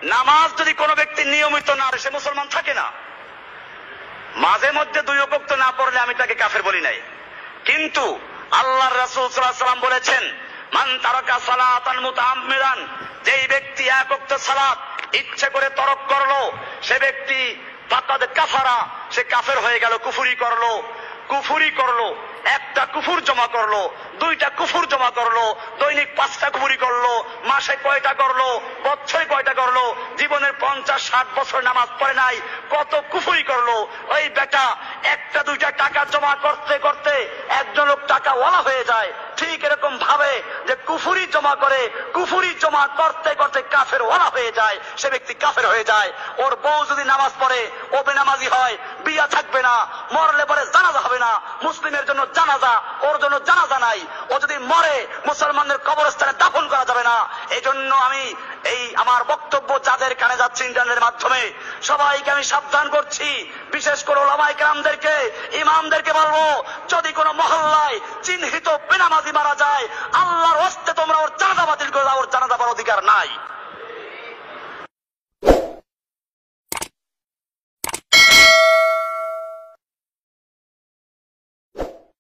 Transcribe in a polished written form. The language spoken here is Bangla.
নামাজ যদি কোনো ব্যক্তি নিয়মিত না পড়ে সে মুসলমান থাকে না। মাঝে মধ্যে 2 ওয়াক্ত না পড়লে আমি তাকে কাফের বলি নাই, কিন্তু আল্লাহর রাসূল সাল্লাল্লাহু আলাইহি ওয়াসাল্লাম বলেছেন, মান তারাকা সালাতান মুতাআম্মিদান, যেই ব্যক্তি 1 ওয়াক্ত সালাত ইচ্ছে করে তরক করলো সে ব্যক্তি ফাকাদ কাফারা, সে কাফের হয়ে গেল, কুফরি করলো, একটা কুফর জমা করলো, 2টা কুফর জমা করলো, দৈনিক 5টা কুফরি করলো, মাসে কয়টা করলো, বছরে কয়টা করলো, জীবনের 50-60 বছর নামাজ পড়ে নাই, কত কুফরি করলো। ওই বেটা 1টা 2টা টাকা জমা করতে করতে একজন লোক টাকা ওয়ালা হয়ে যায়। ঠিক এরকম ভাবে যে কুফরি জমা করতে করতে কাফের ওয়ালা হয়ে যায়, সে ব্যক্তি কাফের হয়ে যায়। ওর বউ যদি নামাজ পড়ে ও বেনামাজি হয়, বিয়া থাকবে না, মরলে পরে জানাজা হবে না, মুসলিমের জন্য জানাজা, ওর জন্য জানাজা নাই। ও যদি মরে মুসলমানদের কবরস্থানে দাফন করা যাবে না। এই জন্য আমি এই আমার বক্তব্য যাদের কানে যাচ্ছে ইন্টারনেটের মাধ্যমে সবাইকে আমি সাবধান করছি, বিশেষ করে ওলামায়ে কেরামদেরকে, ইমামদেরকে বলবো, যদি কোনো মহল্লায় চিহ্নিত বেনামাজি মারা যায়, আল্লাহর হস্তে তোমরা ওর জানাজা বাতিল করে দাও, ওর জানাজা পড়ার অধিকার নাই।